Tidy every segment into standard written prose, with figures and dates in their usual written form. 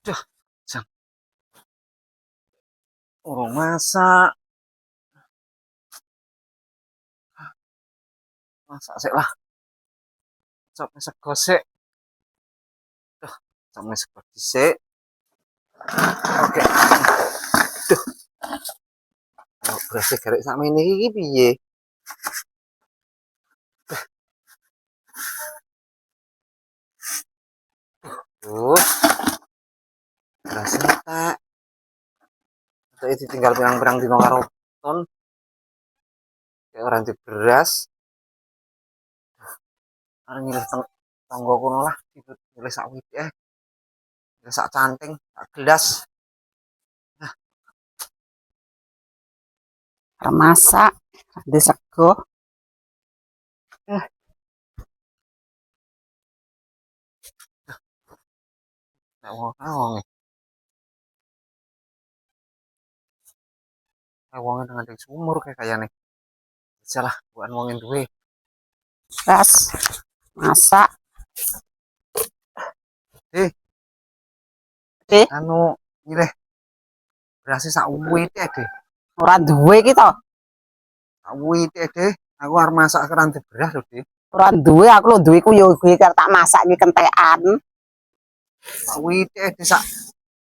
Duh, jam urung masak. Masak sik lah. Sampai sego sik. Duh, sampai sego dhisik. Oke. Duh. Oh, berasnya garek sakmene iki piye? Duh. Berasnya tak. Itu ditinggal pirang-pirang dino karo ton. Kayak orang di beras. Arep nyilih tangga kono lah. Nyilih sak wit nyilih sak canting, sak gelas. Masak di sego Nek wong wonge nang ndek sumur kayak kayane. Salah, bukan wongin duwe. beras masak Eh, anu nyilih berasnya sak wit deh. ora duwe iki to. Sak wit deh. Aku arep masak keran beras lho, Dik. Ora duwe aku lho duwe ku yo kuwi tak masak iki kentekan. Sak wit deh sak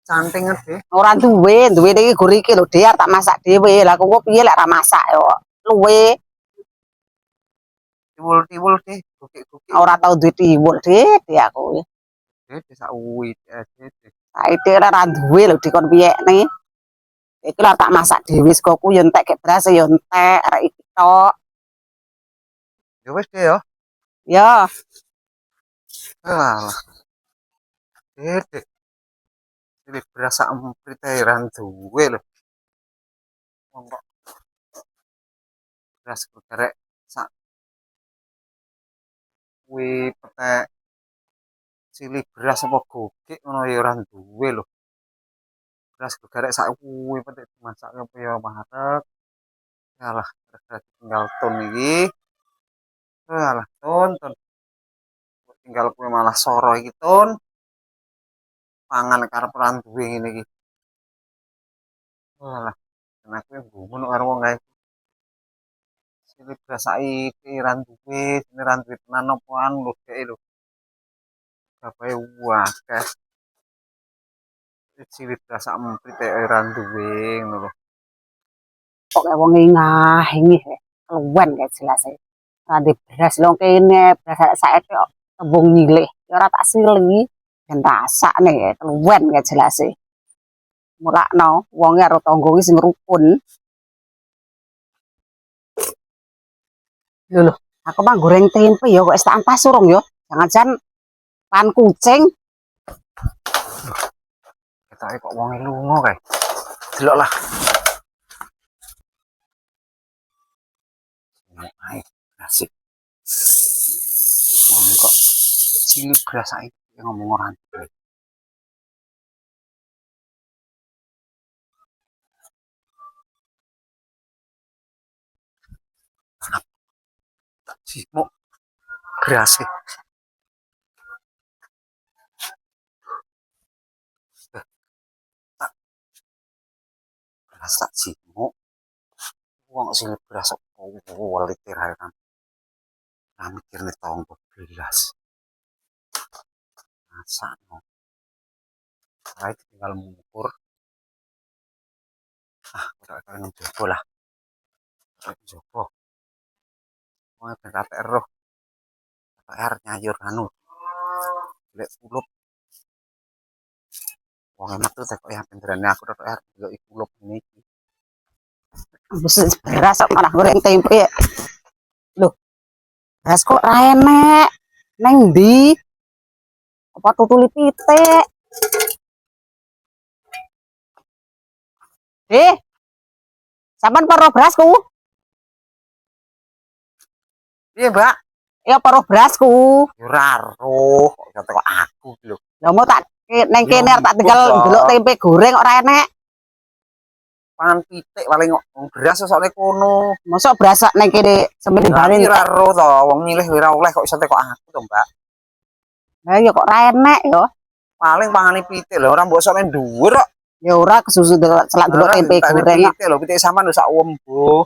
canting deh. Ora duwe iki gur iki lho Dik tak masak dhewe. Lah kok piye lek ora masak yo. Luwe Tiwul-tiwul deh, gokek-gokek. ora tau duwe tiwul Dik aku. Deh sak wit deh. Saiki ora duwe lho dikon piye nih. Iki lho tak masak dhewe segoku yo entek kek beras yo entek arek iki tok. Ya wis deh yo. Yo, Alah. Deh. Ini beras sak emprit ae ran duwe lho. Wong kok beras gerek sak wit petek silih beras apa gokek ngono ya ora duwe lho. Beras gerek sak kuwi petek dimasak apa ya marek. Alah, gara-gara tinggal ton iki. Alah, ton. Tinggal kowe malah soro iki ton. Pangan karep ora duwe ngene iki. Alah, anakku gumun karo wong kae. Sini beras saiki ora duwe, sini ora duwe tenan opoan lho dhek lho. Gabahe akeh. Cilik beras sak emprit ora duwe ngono lho. pokoke wong ngah ini keluwen gak jelas e. Nanti beras lo kene beras saiki kok tembung nyilih. Ya ora tak silih ben tasak nih keluwen gak jelas e. Mulakno wonge karo tangga iki sing rukun. Lho, aku mah goreng tempe ya kok tak ampas urung ya. Jangan-jangan pan kucing. Ketoke kok wonge lunga kae. Delok lah. Ae, asik. Wong kok cilik beras saiki ngomong ora duwe. Sibuk berase. Beras tak sibuk. Wong sing beras kok welit ae kan. Nah mikir nih tonggo beras. Masak no. Saya tinggal mengukur. Udah kalian jopo lah. Jopo. Mau ben KPR roh. KPR nyayur anu. Lek kulup. Wong enak tuh kok ya benerane aku KPR delok kulup niki. Wis beras kok malah goreng tempe. Loh, beras kok ra enek. Neng ndi? Apa tutuli pitik? Sampean paro berasku? Iya, Mbak. Ya paro berasku. Ora roh, kok aku lho. Lah mau tak neng kene tak tinggal delok tempe goreng kok ora enek. Pangan pitik paling beras soalnya kono. Mosok beras neng kene semene bareng. Ora roh to, wong nyilih ora oleh kok iso teko aku to, Mbak. Lah ya kok ora enek ya. Paling pangane pitik lho, ora mbok sok nang dhuwur kok. Ya ora kesusu delok celak delok tempe goreng kok. Pitik lho, pitik sampean lho sak wembuh.